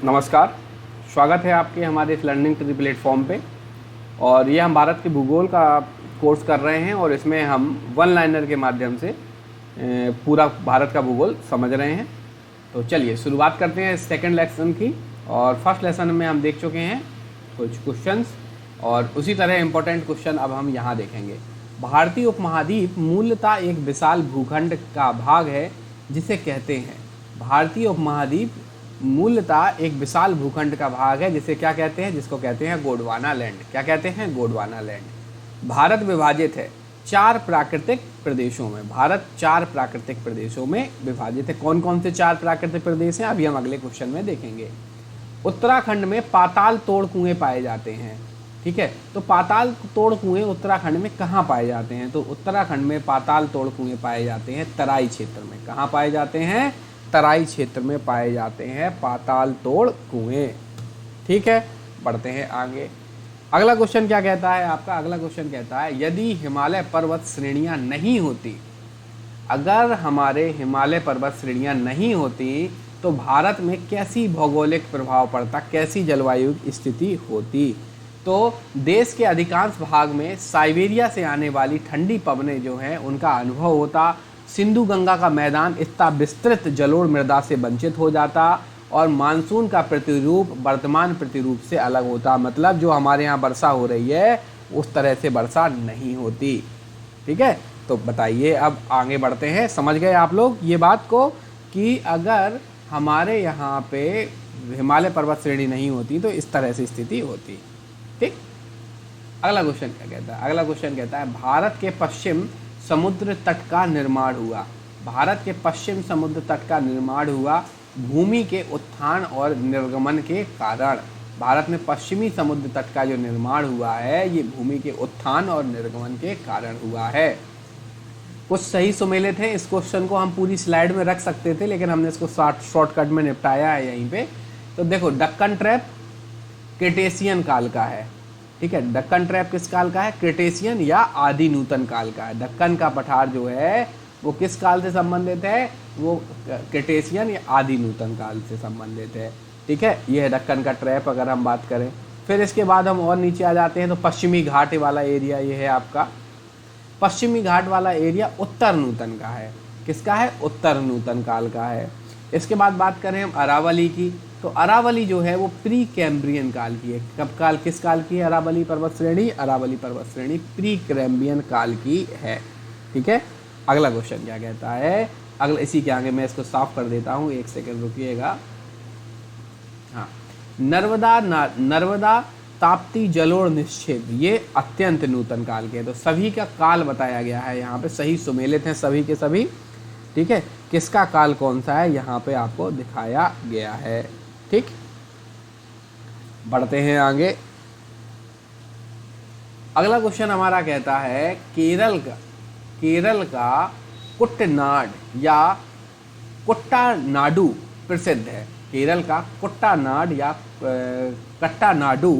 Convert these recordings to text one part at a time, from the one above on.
नमस्कार, स्वागत है आपके हमारे इस लर्निंग टू द प्लेटफॉर्म पे। और ये हम भारत के भूगोल का कोर्स कर रहे हैं और इसमें हम वन लाइनर के माध्यम से पूरा भारत का भूगोल समझ रहे हैं। तो चलिए शुरुआत करते हैं सेकंड लेसन की। और फर्स्ट लेसन में हम देख चुके हैं कुछ क्वेश्चंस और उसी तरह इम्पोर्टेंट क्वेश्चन अब हम यहाँ देखेंगे। भारतीय उपमहाद्वीप मूलतः एक विशाल भूखंड का भाग है जिसे कहते हैं, भारतीय उपमहाद्वीप मूलतः एक विशाल भूखंड का भाग है जिसे क्या कहते हैं, जिसको कहते हैं गोंडवाना लैंड। क्या कहते हैं? गोंडवाना लैंड। भारत विभाजित है 4 प्राकृतिक प्रदेशों में। भारत 4 प्राकृतिक प्रदेशों में विभाजित है। कौन कौन से 4 प्राकृतिक प्रदेश हैं अभी हम अगले क्वेश्चन में देखेंगे। उत्तराखंड में पाताल तोड़ कुएं पाए जाते हैं। ठीक है, तो पाताल तोड़ कुएं उत्तराखंड में कहाँ पाए जाते हैं? तो उत्तराखंड में पाताल तोड़ कुएं पाए जाते हैं तराई क्षेत्र में। कहाँ पाए जाते हैं? तराई क्षेत्र में पाए जाते हैं पाताल तोड़ कुएं। ठीक है, बढ़ते हैं आगे। अगला क्वेश्चन क्या कहता है आपका? अगला क्वेश्चन कहता है यदि हिमालय पर्वत श्रेणियां नहीं होती, अगर हमारे हिमालय पर्वत श्रेणियां नहीं होती तो भारत में कैसी भौगोलिक प्रभाव पड़ता, कैसी जलवायु स्थिति होती? तो देश के अधिकांश भाग में साइबेरिया से आने वाली ठंडी पवनें जो हैं उनका अनुभव होता। सिंधु गंगा का मैदान इतना विस्तृत जलोढ़ मृदा से वंचित हो जाता और मानसून का प्रतिरूप वर्तमान प्रतिरूप से अलग होता। मतलब जो हमारे यहाँ वर्षा हो रही है उस तरह से वर्षा नहीं होती। ठीक है, तो बताइए, अब आगे बढ़ते हैं। समझ गए आप लोग ये बात को कि अगर हमारे यहाँ पे हिमालय पर्वत श्रेणी नहीं होती तो इस तरह से स्थिति होती। ठीक, अगला क्वेश्चन क्या कहता है? अगला क्वेश्चन कहता है भारत के पश्चिम समुद्र तट का निर्माण हुआ। भारत के पश्चिम समुद्र तट का निर्माण हुआ भूमि के उत्थान और निर्गमन के कारण। भारत में पश्चिमी समुद्र तट का जो निर्माण हुआ है ये भूमि के उत्थान और निर्गमन के कारण हुआ है। कुछ सही सुमेलित थे। इस क्वेश्चन को हम पूरी स्लाइड में रख सकते थे लेकिन हमने इसको शॉर्टकट में निपटाया है यहीं पे। तो देखो, दक्कन ट्रैप क्रेटेशियन काल का है। ठीक है, दक्कन ट्रैप किस काल का है? क्रेटेशियन या आदि नूतन काल का है। दक्कन का पठार जो है वो किस काल से संबंधित है? वो क्रेटेशियन या आदि नूतन काल से संबंधित है। ठीक है, ये है दक्कन का ट्रैप अगर हम बात करें। फिर इसके बाद हम और नीचे आ जाते हैं तो पश्चिमी घाट वाला एरिया ये है आपका। पश्चिमी घाट वाला एरिया उत्तर नूतन का है। किसका है? उत्तर नूतन काल का है। इसके बाद बात करें हम अरावली की, तो अरावली जो है वो प्री कैम्ब्रियन काल की है। कब काल, किस काल की है अरावली पर्वत श्रेणी? अरावली पर्वत श्रेणी प्री कैम्ब्रियन काल की है। ठीक है, अगला क्वेश्चन क्या कहता है? अगला इसी के आगे मैं इसको साफ कर देता हूँ, एक सेकंड रुकिएगा। हाँ, नर्मदा ताप्ती जलोढ़ निक्षेप ये अत्यंत नूतन काल के हैं। तो सभी का काल बताया गया है यहाँ पे, सही सुमेलित हैं सभी के सभी। ठीक है, किसका काल कौन सा है यहाँ पे आपको दिखाया गया है। ठीक, बढ़ते हैं आगे। अगला क्वेश्चन हमारा कहता है केरल का कुट्टनाड या कुट्टानाडु प्रसिद्ध है। केरल का कुट्टानाड या कट्टानाडु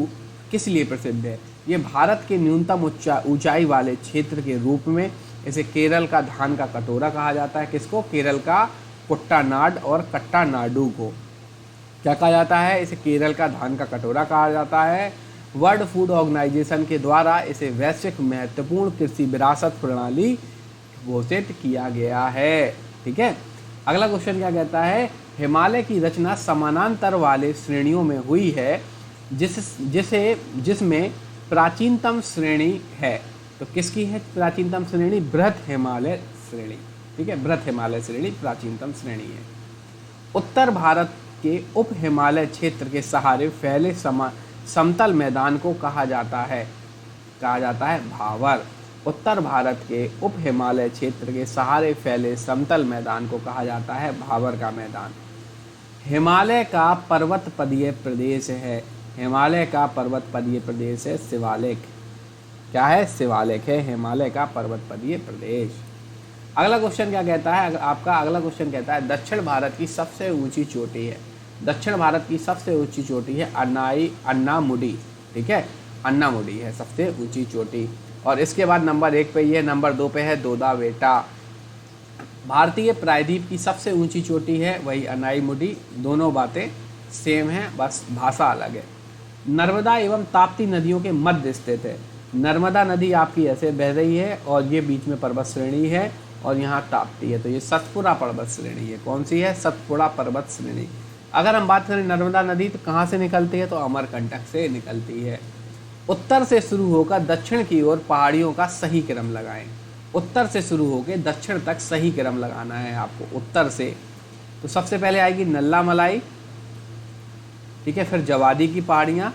किस लिए प्रसिद्ध है? ये भारत के न्यूनतम ऊंचाई वाले क्षेत्र के रूप में इसे केरल का धान का कटोरा कहा जाता है। किसको? केरल का कुट्टानाड और कट्टानाडु को क्या कहा जाता है? इसे केरल का धान का कटोरा कहा जाता है। वर्ल्ड फूड ऑर्गेनाइजेशन के द्वारा इसे वैश्विक महत्वपूर्ण कृषि विरासत प्रणाली घोषित किया गया है। ठीक है, अगला क्वेश्चन क्या कहता है? हिमालय की रचना समानांतर वाले श्रेणियों में हुई है जिसमें प्राचीनतम श्रेणी है। तो किसकी है प्राचीनतम श्रेणी? बृहत हिमालय श्रेणी। ठीक है, बृहत हिमालय श्रेणी प्राचीनतम श्रेणी है। उत्तर भारत के उप हिमालय क्षेत्र के सहारे फैले समतल मैदान को कहा जाता है भावर। उत्तर भारत के उप हिमालय क्षेत्र के सहारे फैले समतल मैदान को कहा जाता है भावर का मैदान। हिमालय का पर्वतपदीय प्रदेश है। हिमालय का पर्वतपदीय प्रदेश है शिवालिक। क्या है? शिवालिक है हिमालय का पर्वतपदीय प्रदेश। अगला क्वेश्चन क्या कहता है आपका? अगला क्वेश्चन कहता है दक्षिण भारत की सबसे ऊंची चोटी है। दक्षिण भारत की सबसे ऊंची चोटी है अन्नामुडी। ठीक है, अन्नामुडी है सबसे ऊंची चोटी। और इसके बाद नंबर 1 पे ये, नंबर 2 पे है दोदाबेटा। भारतीय प्रायद्वीप की सबसे ऊंची चोटी है वही अनाईमुडी। दोनों बातें सेम है, बस भाषा अलग है। नर्मदा एवं ताप्ती नदियों के मध्य स्थित है। नर्मदा नदी आपकी ऐसे बह रही है और ये बीच में पर्वत श्रेणी है और यहाँ ताप्ती है, तो ये सतपुड़ा पर्वत श्रेणी है। कौन सी है? सतपुड़ा पर्वत श्रेणी। अगर हम बात करें नर्मदा नदी तो कहाँ से निकलती है? तो अमरकंटक से निकलती है। उत्तर से शुरू होकर दक्षिण की ओर पहाड़ियों का सही क्रम लगाएं। उत्तर से शुरू होकर दक्षिण तक सही क्रम लगाना है आपको उत्तर से। तो सबसे पहले आएगी नल्ला मलाई, ठीक है, फिर जवादी की पहाड़ियाँ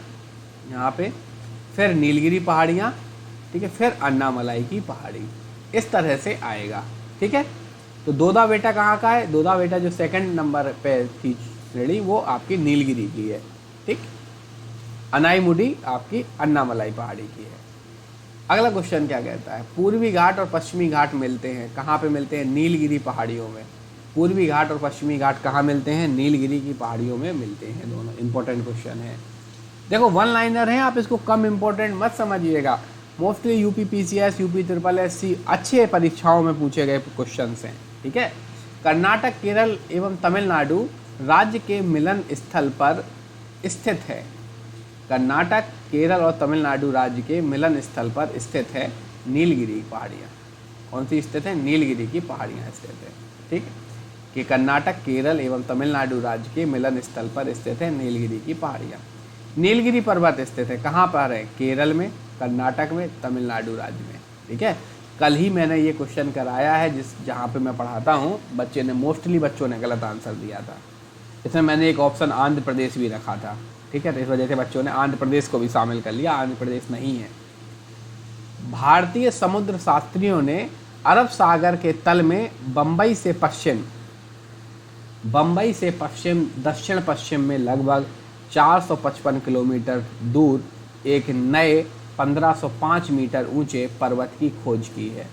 यहाँ पे, फिर नीलगिरी पहाड़ियाँ, ठीक है, फिर अन्नामलाई की पहाड़ी, इस तरह से आएगा। ठीक है, तो दोदा बेटा कहाँ का है? दोदा बेटा जो सेकंड नंबर पे थी श्रेणी वो आपकी नीलगिरी की है। ठीक, अनाईमुडी आपकी अन्नामलाई पहाड़ी की है। अगला क्वेश्चन क्या कहता है? पूर्वी घाट और पश्चिमी घाट मिलते हैं, कहाँ पे मिलते हैं? नीलगिरी पहाड़ियों में। पूर्वी घाट और पश्चिमी घाट कहाँ मिलते हैं? नीलगिरी की पहाड़ियों में मिलते हैं दोनों। इंपॉर्टेंट क्वेश्चन है। देखो वन लाइनर है, आप इसको कम इंपॉर्टेंट मत समझिएगा। Mostly UP PCS, UP SSS अच्छे परीक्षाओं में पूछे गए क्वेश्चन हैं। ठीक है, कर्नाटक, केरल एवं तमिलनाडु राज्य के मिलन स्थल पर स्थित है। कर्नाटक, केरल और तमिलनाडु राज्य के मिलन स्थल पर स्थित है नीलगिरी पहाड़ियाँ। कौन सी स्थित है? नीलगिरी की पहाड़ियाँ स्थित है। ठीक, कि कर्नाटक, केरल एवं तमिलनाडु राज्य के मिलन स्थल पर स्थित है नीलगिरी की पहाड़ियाँ। नीलगिरी पर्वत स्थित है कहाँ पर है? केरल में, कर्नाटक में, तमिलनाडु राज्य में। ठीक है, कल ही मैंने ये क्वेश्चन कराया है जहाँ पे मैं पढ़ाता हूँ, मोस्टली बच्चों ने गलत आंसर दिया था। इसमें मैंने एक ऑप्शन आंध्र प्रदेश भी रखा था। ठीक है, तो इस वजह से बच्चों ने आंध्र प्रदेश को भी शामिल कर लिया, आंध्र प्रदेश नहीं है। भारतीय समुद्र शास्त्रियों ने अरब सागर के तल में बम्बई से पश्चिम दक्षिण पश्चिम में लगभग 455 किलोमीटर दूर एक नए 1505 मीटर ऊंचे पर्वत की खोज की है।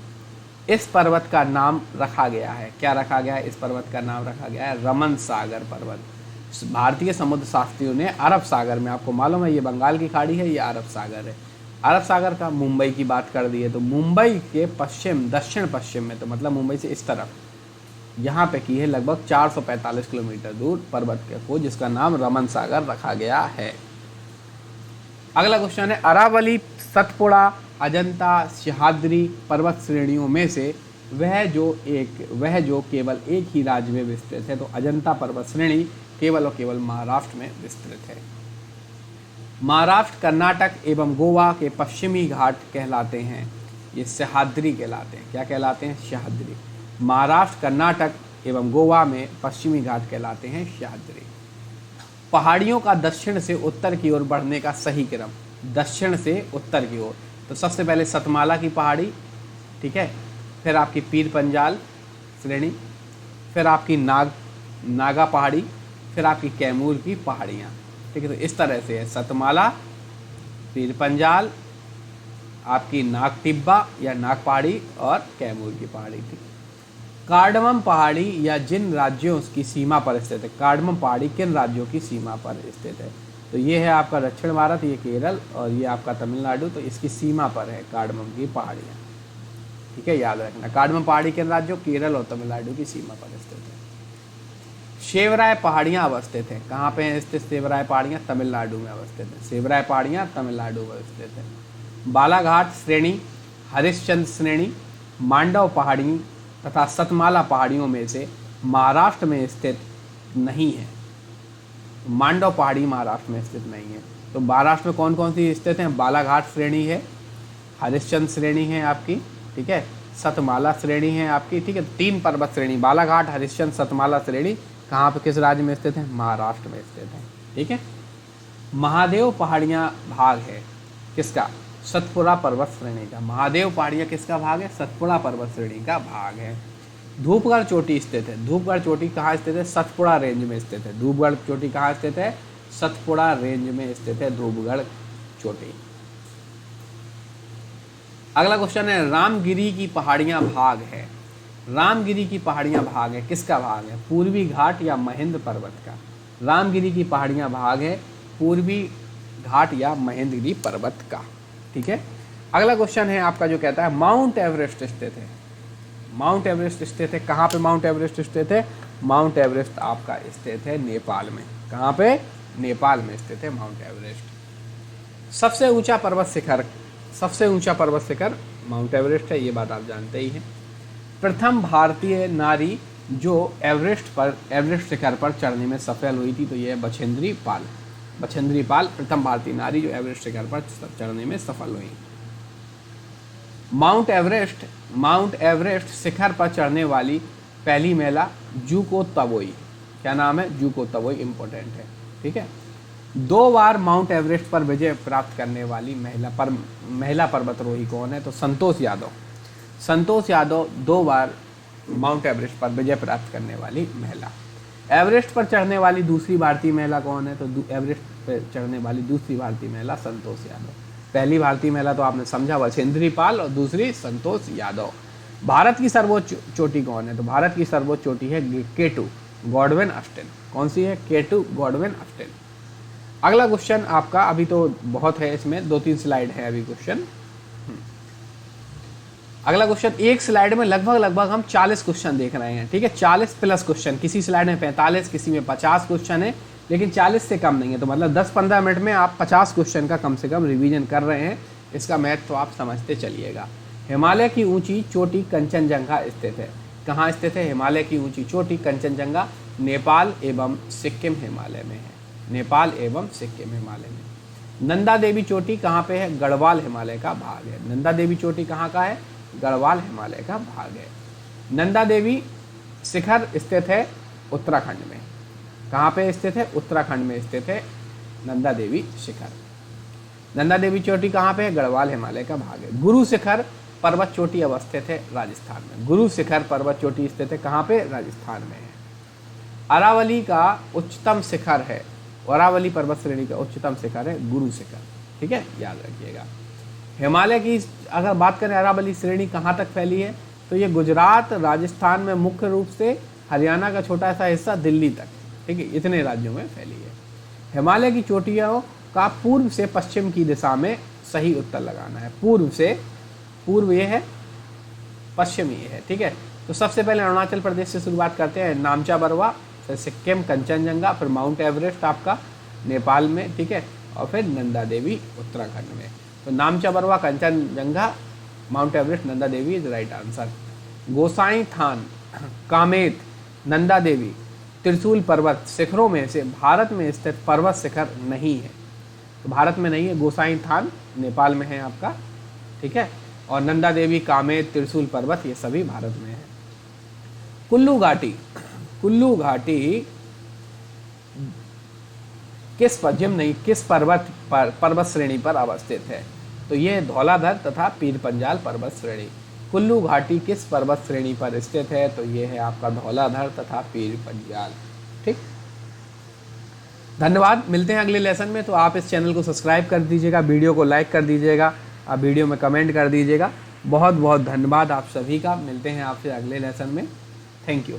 इस पर्वत का नाम रखा गया है, क्या रखा गया है? इस पर्वत का नाम रखा गया है रमन सागर पर्वत। भारतीय समुद्र शास्त्रियों ने अरब सागर में, आपको मालूम है ये बंगाल की खाड़ी है, ये अरब सागर है, अरब सागर का मुंबई की बात कर दी है, तो मुंबई के पश्चिम दक्षिण पश्चिम में, तो मतलब मुंबई से इस तरफ यहाँ पे की है लगभग 445 किलोमीटर दूर पर्वत के खोज, जिसका नाम रमन सागर रखा गया है। अगला क्वेश्चन है अरावली, सतपुड़ा, अजंता, सह्याद्री पर्वत श्रेणियों में से वह जो केवल एक ही राज्य में विस्तृत है। तो अजंता पर्वत श्रेणी केवल और केवल महाराष्ट्र में विस्तृत है। महाराष्ट्र, कर्नाटक एवं गोवा के पश्चिमी घाट कहलाते हैं, ये सह्याद्री कहलाते हैं। क्या कहलाते हैं? सह्याद्री। महाराष्ट्र, कर्नाटक एवं गोवा में पश्चिमी घाट कहलाते हैं सह्याद्री। पहाड़ियों का दक्षिण से उत्तर की ओर बढ़ने का सही क्रम, दक्षिण से उत्तर की ओर, तो सबसे पहले सतमाला की पहाड़ी, ठीक है, फिर आपकी पीर पंजाल श्रेणी, फिर आपकी नागा पहाड़ी, फिर आपकी कैमूर की पहाड़ियाँ। ठीक है, तो इस तरह से है सतमाला, पीर पंजाल, आपकी नाग टिब्बा या नाग पहाड़ी और कैमूर की पहाड़ी थी। कार्डमम पहाड़ी या जिन राज्यों की सीमा पर स्थित है, कार्डमम पहाड़ी किन राज्यों की सीमा पर स्थित है? तो ये है आपका दक्षिण भारत, ये केरल और ये आपका तमिलनाडु, तो इसकी सीमा पर है कार्डमम की पहाड़ियाँ। ठीक है, याद रखना कार्डमम पहाड़ी किन राज्यों? केरल और तमिलनाडु की सीमा पर स्थित है। शेवराय पहाड़ियाँ अवस्थित हैं, कहाँ पे हैं स्थित शेवराय पहाड़ियाँ? तमिलनाडु में अवस्थित है, शेवराय पहाड़ियाँ तमिलनाडु में स्थित है। बालाघाट श्रेणी, हरिश्चंद्र श्रेणी, मांडव पहाड़ी तथा सतमाला पहाड़ियों में से महाराष्ट्र में स्थित नहीं है। मांडव पहाड़ी महाराष्ट्र में स्थित नहीं है। तो महाराष्ट्र में कौन कौन सी स्थित हैं? बालाघाट श्रेणी है, हरिश्चंद्र श्रेणी है आपकी, ठीक है, सतमाला श्रेणी है आपकी, ठीक है, 3 पर्वत श्रेणी, बालाघाट, हरिश्चंद्र, सतमाला श्रेणी कहाँ पे किस राज्य में स्थित है? महाराष्ट्र में स्थित है। ठीक है, महादेव पहाड़ियाँ भाग है किसका? सतपुड़ा पर्वत श्रेणी का। महादेव पहाड़ियाँ किसका भाग है? सतपुड़ा पर्वत श्रेणी का भाग है। धूपगढ़ चोटी स्थित है, धूपगढ़ चोटी कहाँ स्थित है? सतपुड़ा रेंज में स्थित है। धूपगढ़ चोटी कहाँ स्थित है? सतपुड़ा रेंज में स्थित है धूपगढ़ चोटी। अगला क्वेश्चन है रामगिरी की पहाड़ियाँ भाग है। रामगिरी की पहाड़ियाँ भाग है, किसका भाग है? पूर्वी घाट या महेंद्र पर्वत का। रामगिरी की पहाड़ियाँ भाग है पूर्वी घाट या महेंद्रगिरी पर्वत का। ठीक है, अगला क्वेश्चन है आपका जो कहता है माउंट एवरेस्ट स्थित है। माउंट एवरेस्ट स्थित है, कहाँ पे माउंट एवरेस्ट स्थित है? माउंट एवरेस्ट आपका स्थित है नेपाल में। कहाँ पे? नेपाल में स्थित है माउंट एवरेस्ट। सबसे ऊंचा पर्वत शिखर माउंट एवरेस्ट है, ये बात आप जानते ही हैं। प्रथम भारतीय नारी जो एवरेस्ट शिखर पर चढ़ने में सफल हुई थी, तो ये है बछेंद्री पाल प्रथम भारतीय नारी जो एवरेस्ट शिखर पर चढ़ने में सफल हुई। माउंट एवरेस्ट शिखर पर चढ़ने वाली पहली महिला जुको तबोई। क्या नाम है? जुको तबोई, इंपॉर्टेंट है, ठीक है। 2 बार माउंट एवरेस्ट पर विजय प्राप्त करने वाली महिला पर्वतारोही कौन है? तो संतोष यादव 2 बार माउंट एवरेस्ट पर विजय प्राप्त करने वाली महिला। एवरेस्ट पर चढ़ने वाली दूसरी भारतीय महिला कौन है? तो एवरेस्ट पर चढ़ने वाली दूसरी भारतीय महिला संतोष यादव। पहली भारतीय महिला तो आपने समझा बछेंद्री पाल और दूसरी संतोष यादव। भारत की सर्वोच्च चोटी कौन है? तो भारत की सर्वोच्च चोटी है K2 गॉडविन ऑस्टिन। कौन सी है? K2 Godwin Austen. अगला क्वेश्चन आपका, अभी तो बहुत है इसमें, 2-3 स्लाइड है अभी क्वेश्चन। अगला क्वेश्चन, एक स्लाइड में लगभग हम 40 क्वेश्चन देख रहे हैं, ठीक है। 40 प्लस क्वेश्चन, किसी स्लाइड में 45, किसी में 50 क्वेश्चन है, लेकिन 40 से कम नहीं है। तो मतलब 10-15 मिनट में आप 50 क्वेश्चन का कम से कम रिवीजन कर रहे हैं। इसका महत्व तो आप समझते चलिएगा। हिमालय की ऊंची चोटी कंचनजंगा स्थित है। कहाँ स्थित है? हिमालय की ऊंची चोटी कंचनजंगा नेपाल एवं सिक्किम हिमालय में है। नेपाल एवं सिक्किम हिमालय में। नंदा देवी चोटी कहाँ पे है? गढ़वाल हिमालय का भाग है। नंदा देवी चोटी कहाँ का है? गढ़वाल हिमालय का भाग है। नंदा देवी शिखर स्थित है उत्तराखंड में। कहाँ पे स्थित है? उत्तराखंड में स्थित है नंदा देवी शिखर। नंदा देवी चोटी कहाँ पे है? गढ़वाल हिमालय का भाग है। गुरु शिखर पर्वत चोटी अवस्थित है राजस्थान में। गुरु शिखर पर्वत चोटी स्थित है कहाँ पे? राजस्थान में है। अरावली का उच्चतम शिखर है, अरावली पर्वत श्रेणी का उच्चतम शिखर है गुरु शिखर, ठीक है, याद रखिएगा। हिमालय की अगर बात करें अरावली श्रेणी कहाँ तक फैली है, तो ये गुजरात, राजस्थान में मुख्य रूप से, हरियाणा का छोटा सा हिस्सा दिल्ली तक, ठीक है, इतने राज्यों में फैली है। हिमालय की चोटियों का पूर्व से पश्चिम की दिशा में सही उत्तर लगाना है। पूर्व ये है, पश्चिम ये है, ठीक है। तो सबसे पहले अरुणाचल प्रदेश से शुरुआत करते हैं। नामचा बरवा, फिर सिक्किम कंचनजंगा, फिर माउंट एवरेस्ट आपका नेपाल में, ठीक है, और फिर नंदा देवी उत्तराखंड में। तो Namcha Barwa, Kanchenjunga, Mount Everest, Nanda Devi is right answer. Gosainthan, Kamet, Nanda Devi, Trishul पर्वत शिखरों में से भारत में स्थित पर्वत शिखर नहीं है। तो भारत में नहीं है। गोसाई थान नेपाल में है आपका, ठीक है, और नंदा देवी, कामेत, त्रिशूल पर्वत ये सभी भारत में है। कुल्लू घाटी किस पर्वत श्रेणी पर अवस्थित है? तो ये धौलाधर तथा पीर पंजाल पर्वत श्रेणी। कुल्लू घाटी किस पर्वत श्रेणी पर स्थित है? तो ये है आपका धौलाधर तथा पीर पंजाल, ठीक। धन्यवाद, मिलते हैं अगले लेसन में। तो आप इस चैनल को सब्सक्राइब कर दीजिएगा, वीडियो को लाइक कर दीजिएगा, आप वीडियो में कमेंट कर दीजिएगा। बहुत बहुत धन्यवाद आप सभी का। मिलते हैं आपसे अगले लेसन में। Thank you.